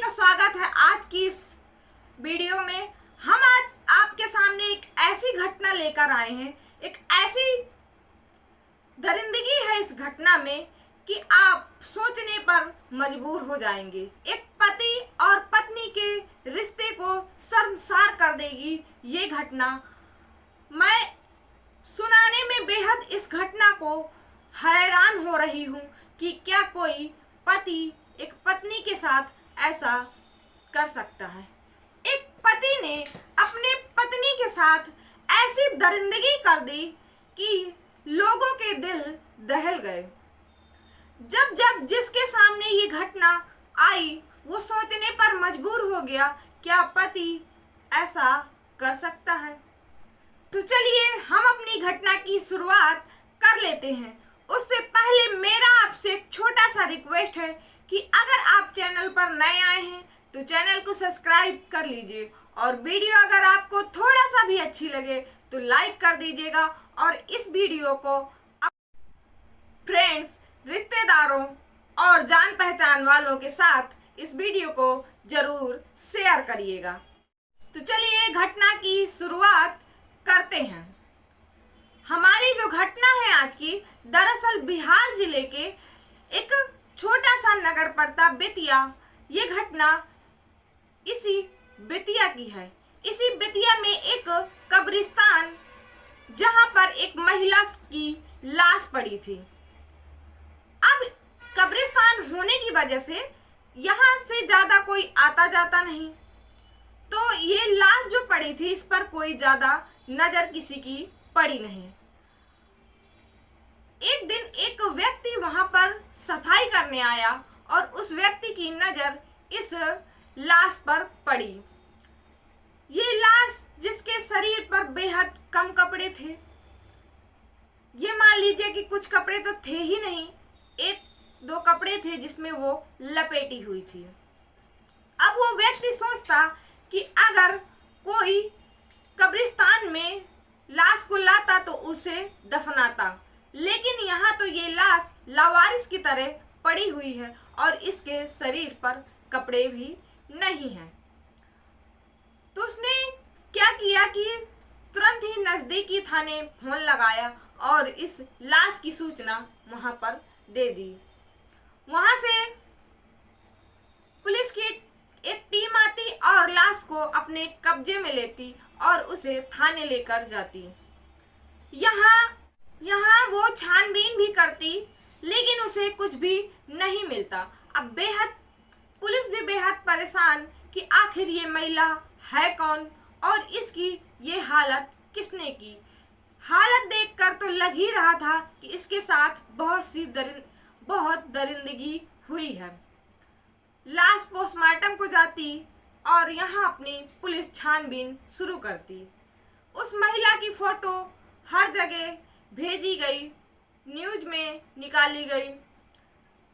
का स्वागत है आज की इस वीडियो में। हम आज आपके सामने एक ऐसी घटना लेकर आए हैं, एक ऐसी दरिंदगी है इस घटना में कि आप सोचने पर मजबूर हो जाएंगे। एक पति और पत्नी के रिश्ते को शर्मसार कर देगी ये घटना। मैं सुनाने में बेहद इस घटना को हैरान हो रही हूँ कि क्या कोई पति एक पत्नी के साथ ऐसा कर सकता है। एक पति ने अपने पत्नी के साथ ऐसी दरिंदगी कर दी कि लोगों के दिल दहल गए। जब जब जिसके सामने ये घटना आई वो सोचने पर मजबूर हो गया, क्या पति ऐसा कर सकता है। तो चलिए हम अपनी घटना की शुरुआत कर लेते हैं। उससे पहले मेरा आपसे एक छोटा सा रिक्वेस्ट है कि अगर आप चैनल पर नए आए हैं तो चैनल को सब्सक्राइब कर लीजिए और वीडियो अगर आपको थोड़ा सा भी अच्छी लगे तो लाइक कर दीजिएगा और इस वीडियो को फ्रेंड्स, रिश्तेदारों और जान पहचान वालों के साथ इस वीडियो को जरूर शेयर करिएगा। तो चलिए घटना की शुरुआत करते हैं। हमारी जो घटना है आज की, दरअसल बिहार जिले के एक छोटा सा नगर पड़ता बेतिया। ये घटना इसी बेतिया की है। इसी बेतिया में एक कब्रिस्तान जहां पर एक महिला की लाश पड़ी थी। अब कब्रिस्तान होने की वजह से यहाँ से ज्यादा कोई आता जाता नहीं, तो ये लाश जो पड़ी थी इस पर कोई ज्यादा नजर किसी की पड़ी नहीं। एक दिन एक व्यक्ति वहां पर सफाई करने आया और उस व्यक्ति की नजर इस लाश पर पड़ी। ये लाश जिसके शरीर पर बेहद कम कपड़े थे, ये मान लीजिए कि कुछ कपड़े तो थे ही नहीं, एक दो कपड़े थे जिसमें वो लपेटी हुई थी। अब वो व्यक्ति सोचता कि अगर कोई कब्रिस्तान में लाश को लाता तो उसे दफनाता, लेकिन यहाँ तो ये लाश लावारिस की तरह पड़ी हुई है और इसके शरीर पर कपड़े भी नहीं हैं। तो उसने क्या किया कि तुरंत ही नजदीकी थाने फोन लगाया और इस लाश की सूचना वहां पर दे दी। वहां से पुलिस की एक टीम आती और लाश को अपने कब्जे में लेती और उसे थाने लेकर जाती। यहाँ वो छानबीन भी करती, लेकिन उसे कुछ भी नहीं मिलता। अब पुलिस भी बेहद परेशान कि आखिर ये महिला है कौन और इसकी ये हालत किसने की। हालत देखकर तो लग ही रहा था कि इसके साथ बहुत दरिंदगी हुई है। लाश पोस्टमार्टम को जाती और यहाँ अपनी पुलिस छानबीन शुरू करती। उस महिला की फोटो हर जगह भेजी गई, न्यूज में निकाली गई।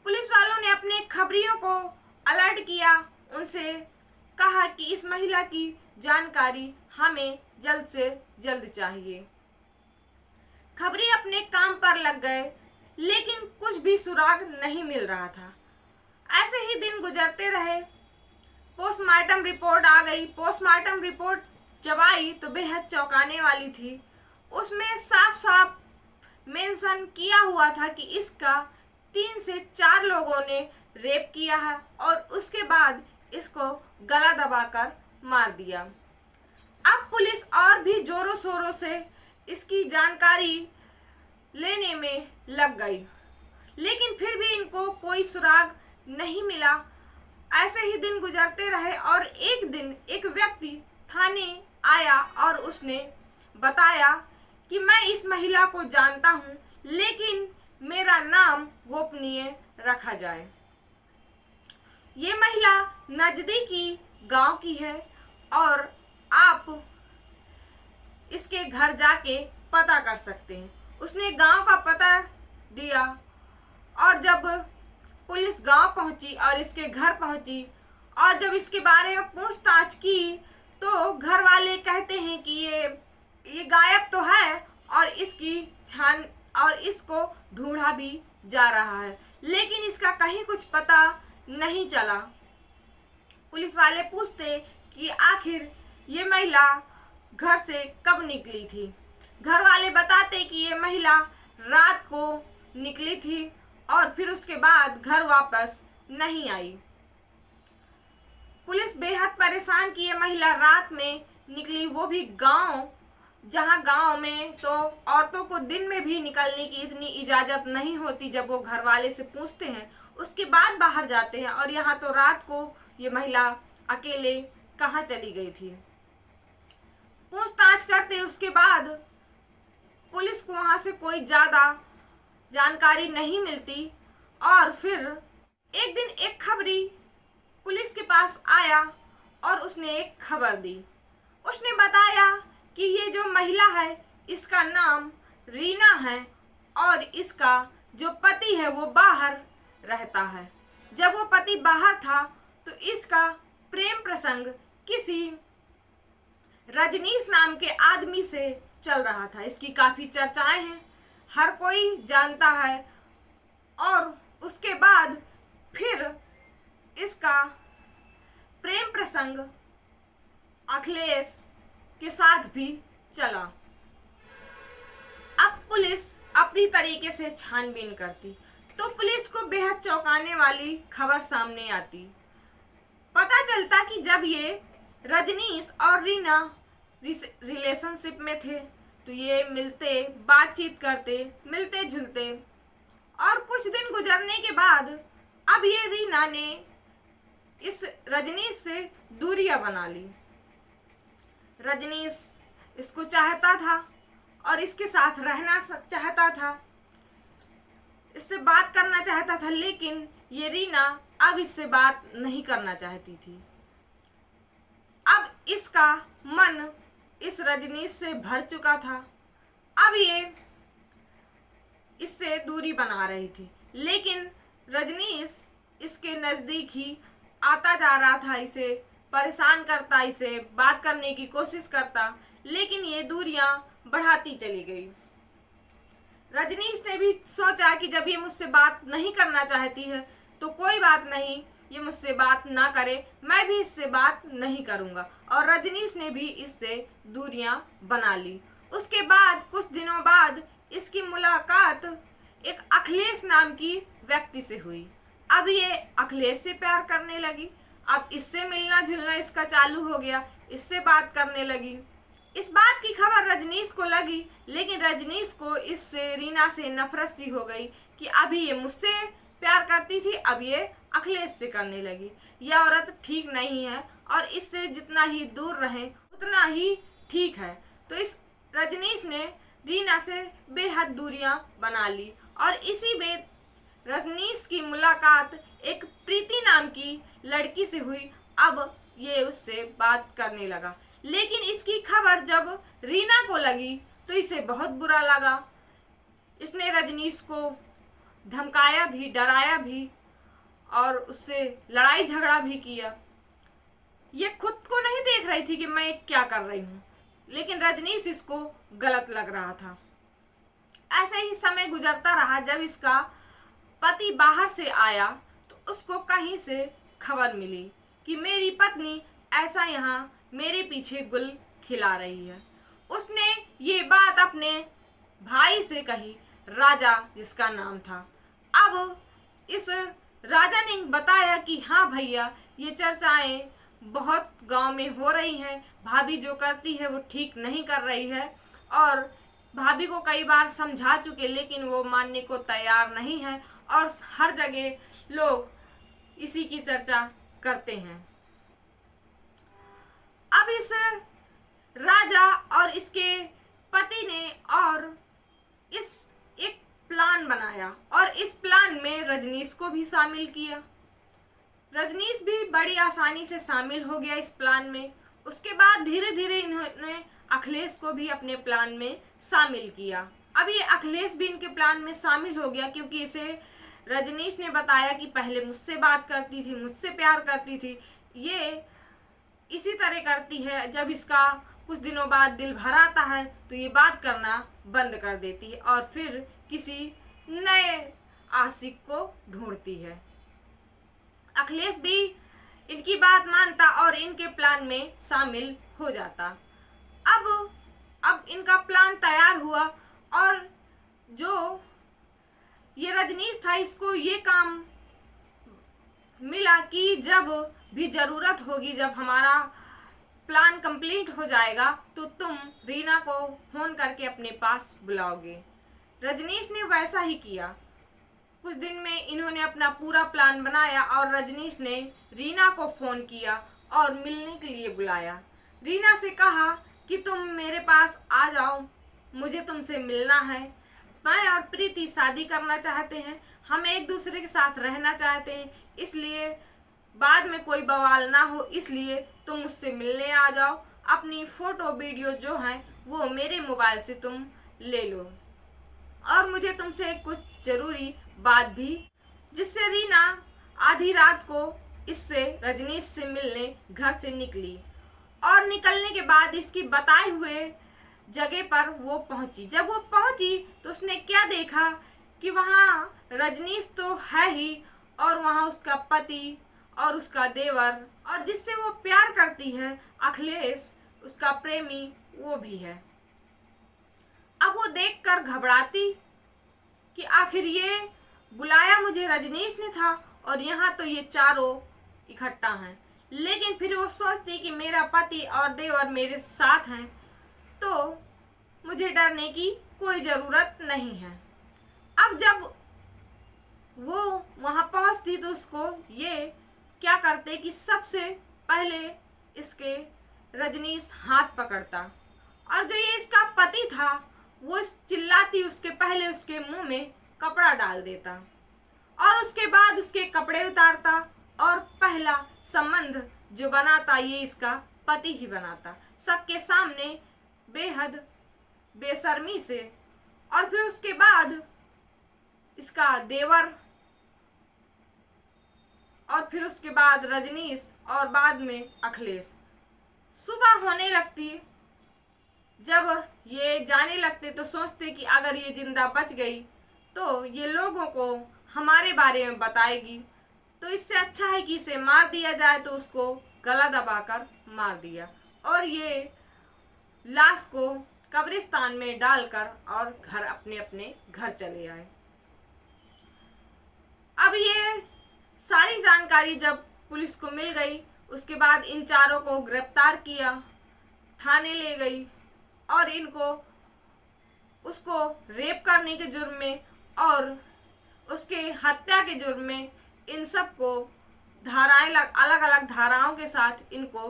पुलिस वालों ने अपने खबरियों को अलर्ट किया, उनसे कहा कि इस महिला की जानकारी हमें जल्द से जल्द चाहिए। खबरी अपने काम पर लग गए, लेकिन कुछ भी सुराग नहीं मिल रहा था। ऐसे ही दिन गुजरते रहे। पोस्टमार्टम रिपोर्ट आ गई। पोस्टमार्टम रिपोर्ट जब आई तो बेहद चौंकाने वाली थी। उसमें साफ साफ मेंशन किया हुआ था कि इसका 3 से 4 लोगों ने रेप किया है और उसके बाद इसको गला दबाकर मार दिया। अब पुलिस और भी जोरों शोरों से इसकी जानकारी लेने में लग गई, लेकिन फिर भी इनको कोई सुराग नहीं मिला। ऐसे ही दिन गुजरते रहे और एक दिन एक व्यक्ति थाने आया और उसने बताया कि मैं इस महिला को जानता हूँ, लेकिन मेरा नाम गोपनीय रखा जाए। ये महिला नजदीकी गांव की है और आप इसके घर जाके पता कर सकते हैं। उसने गांव का पता दिया और जब पुलिस गांव पहुंची और इसके घर पहुंची और जब इसके बारे में पूछताछ की तो घर वाले कहते हैं कि ये गायब तो है और इसको ढूंढा भी जा रहा है, लेकिन इसका कहीं कुछ पता नहीं चला। पुलिस वाले पूछते कि आखिर ये महिला घर से कब निकली थी। घर वाले बताते कि ये महिला रात को निकली थी और फिर उसके बाद घर वापस नहीं आई। पुलिस बेहद परेशान कि ये महिला रात में निकली, वो भी गांव, जहां गांव में तो औरतों को दिन में भी निकलने की इतनी इजाजत नहीं होती। जब वो घर वाले से पूछते हैं उसके बाद बाहर जाते हैं, और यहाँ तो रात को ये महिला अकेले कहाँ चली गई थी। पूछताछ करते उसके बाद पुलिस को वहां से कोई ज्यादा जानकारी नहीं मिलती, और फिर एक दिन एक खबरी पुलिस के पास आया और उसने एक खबर दी। उसने बताया कि ये जो महिला है इसका नाम रीना है और इसका जो पति है वो बाहर रहता है। जब वो पति बाहर था तो इसका प्रेम प्रसंग किसी रजनीश नाम के आदमी से चल रहा था। इसकी काफी चर्चाएं हैं, हर कोई जानता है। और उसके बाद फिर इसका प्रेम प्रसंग अखिलेश के साथ भी चला। अब पुलिस अपनी तरीके से छानबीन करती तो पुलिस को बेहद चौंकाने वाली खबर सामने आती। पता चलता कि जब ये रजनीश और रीना रिलेशनशिप में थे तो ये मिलते, बातचीत करते, मिलते जुलते, और कुछ दिन गुजरने के बाद अब ये रीना ने इस रजनीश से दूरियां बना ली। रजनीश इसको चाहता था और इसके साथ रहना चाहता था, इससे बात करना चाहता था, लेकिन ये रीना अब इससे बात नहीं करना चाहती थी। अब इसका मन इस रजनीश से भर चुका था। अब ये इससे दूरी बना रही थी, लेकिन रजनीश इसके नजदीक ही आता जा रहा था, इसे परेशान करता, इसे बात करने की कोशिश करता, लेकिन ये दूरियां बढ़ाती चली गई। रजनीश ने भी सोचा कि जब ये मुझसे बात नहीं करना चाहती है तो कोई बात नहीं, ये मुझसे बात ना करे, मैं भी इससे बात नहीं करूंगा। और रजनीश ने भी इससे दूरियां बना ली। उसके बाद कुछ दिनों बाद इसकी मुलाकात एक अखिलेश नाम की व्यक्ति से हुई। अब ये अखिलेश से प्यार करने लगी। अब इससे मिलना जुलना इसका चालू हो गया, इससे बात करने लगी। इस बात की खबर रजनीश को लगी, लेकिन रजनीश को इससे, रीना से नफरत सी हो गई कि अभी ये मुझसे प्यार करती थी, अब ये अखिलेश से करने लगी। यह औरत ठीक नहीं है और इससे जितना ही दूर रहे उतना ही ठीक है। तो इस रजनीश ने रीना से बेहद दूरियां बना ली, और इसी में रजनीश की मुलाकात एक प्रीति नाम की लड़की से हुई। अब ये उससे बात करने लगा, लेकिन इसकी खबर जब रीना को लगी तो इसे बहुत बुरा लगा। इसने रजनीश को धमकाया भी, डराया भी और उससे लड़ाई झगड़ा भी किया। ये खुद को नहीं देख रही थी कि मैं क्या कर रही हूँ, लेकिन रजनीश इसको गलत लग रहा था। ऐसे ही समय गुजरता रहा। जब इसका पति बाहर से आया तो उसको कहीं से खबर मिली कि मेरी पत्नी ऐसा यहाँ मेरे पीछे गुल खिला रही है। उसने ये बात अपने भाई से कही, राजा जिसका नाम था। अब इस राजा ने बताया कि हाँ भैया, ये चर्चाएं बहुत गांव में हो रही हैं, भाभी जो करती है वो ठीक नहीं कर रही है, और भाभी को कई बार समझा चुके लेकिन वो मानने को तैयार नहीं है, और हर जगह लोग इसी की चर्चा करते हैं। अब इस राजा और इसके पति ने और इस एक प्लान बनाया, और इस प्लान में रजनीश को भी शामिल किया। रजनीश भी बड़ी आसानी से शामिल हो गया इस प्लान में। उसके बाद धीरे धीरे इन्होंने अखिलेश को भी अपने प्लान में शामिल किया। अब ये अखिलेश भी इनके प्लान में शामिल हो गया, क्योंकि इसे रजनीश ने बताया कि पहले मुझसे बात करती थी, मुझसे प्यार करती थी, ये इसी तरह करती है। जब इसका कुछ दिनों बाद दिल भर आता है तो ये बात करना बंद कर देती है और फिर किसी नए आशिक को ढूंढती है। अखिलेश भी इनकी बात मानता और इनके प्लान में शामिल हो जाता। अब इनका प्लान तैयार हुआ और जो ये रजनीश था, इसको ये काम मिला कि जब भी ज़रूरत होगी, जब हमारा प्लान कंप्लीट हो जाएगा तो तुम रीना को फ़ोन करके अपने पास बुलाओगे। रजनीश ने वैसा ही किया। कुछ दिन में इन्होंने अपना पूरा प्लान बनाया और रजनीश ने रीना को फ़ोन किया और मिलने के लिए बुलाया। रीना से कहा कि तुम मेरे पास आ जाओ, मुझे तुमसे मिलना है। मैं और प्रीति शादी करना चाहते हैं, हम एक दूसरे के साथ रहना चाहते हैं, इसलिए बाद में कोई बवाल ना हो, इसलिए तुम मुझसे मिलने आ जाओ। अपनी फ़ोटो वीडियो जो हैं वो मेरे मोबाइल से तुम ले लो और मुझे तुमसे कुछ ज़रूरी बात भी। जिससे रीना आधी रात को इससे रजनीश से मिलने घर से निकली और निकलने के बाद इसकी बताए हुए जगह पर वो पहुंची। जब वो पहुंची तो उसने क्या देखा कि वहाँ रजनीश तो है ही और वहाँ उसका पति और उसका देवर और जिससे वो प्यार करती है अखिलेश, उसका प्रेमी, वो भी है। अब वो देखकर घबराती कि आखिर ये बुलाया मुझे रजनीश ने था और यहाँ तो ये चारों इकट्ठा हैं। लेकिन फिर वो सोचती कि मेरा पति और देवर मेरे साथ हैं तो मुझे डरने की कोई ज़रूरत नहीं है। अब जब वो वहाँ पहुँचती तो उसको ये क्या करते कि सबसे पहले इसके रजनीश हाथ पकड़ता और जो ये इसका पति था वो चिल्लाती उसके पहले उसके मुंह में कपड़ा डाल देता और उसके बाद उसके कपड़े उतारता और पहला संबंध जो बनाता ये इसका पति ही बनाता, सबके सामने बेहद बेशर्मी से। और फिर उसके बाद इसका देवर और फिर उसके बाद रजनीश और बाद में अखिलेश। सुबह होने लगती, जब ये जाने लगते तो सोचते कि अगर ये जिंदा बच गई तो ये लोगों को हमारे बारे में बताएगी, तो इससे अच्छा है कि इसे मार दिया जाए। तो उसको गला दबाकर मार दिया और ये लाश को कब्रिस्तान में डालकर और घर अपने अपने घर चले आए। अब ये सारी जानकारी जब पुलिस को मिल गई उसके बाद इन चारों को गिरफ्तार किया, थाने ले गई और इनको उसको रेप करने के जुर्म में और उसके हत्या के जुर्म में इन सब को धाराएं अलग अलग धाराओं के साथ इनको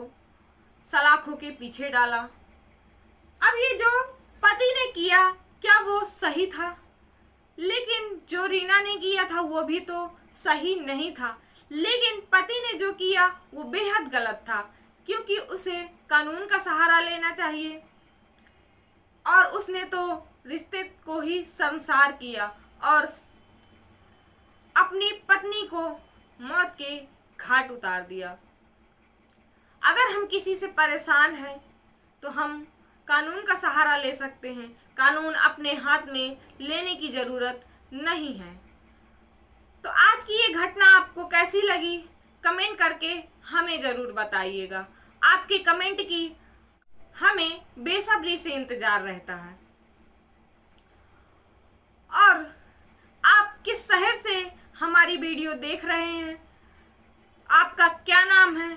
सलाखों के पीछे डाला। अब ये जो पति ने किया क्या वो सही था? लेकिन जो रीना ने किया था वो भी तो सही नहीं था, लेकिन पति ने जो किया वो बेहद गलत था क्योंकि उसे कानून का सहारा लेना चाहिए और उसने तो रिश्ते को ही शर्मसार किया और अपनी पत्नी को मौत के घाट उतार दिया। अगर हम किसी से परेशान हैं तो हम कानून का सहारा ले सकते हैं, कानून अपने हाथ में लेने की ज़रूरत नहीं है। तो आज की ये घटना आपको कैसी लगी कमेंट करके हमें ज़रूर बताइएगा। आपके कमेंट की हमें बेसब्री से इंतज़ार रहता है। और आप किस शहर से हमारी वीडियो देख रहे हैं, आपका क्या नाम है?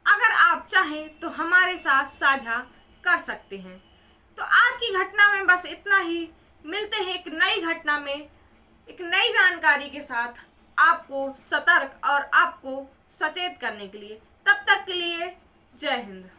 अगर आप चाहें तो हमारे साथ साझा कर सकते हैं। तो आज की घटना में बस इतना ही। मिलते हैं एक नई घटना में एक नई जानकारी के साथ, आपको सतर्क और आपको सचेत करने के लिए। तब तक के लिए जय हिंद।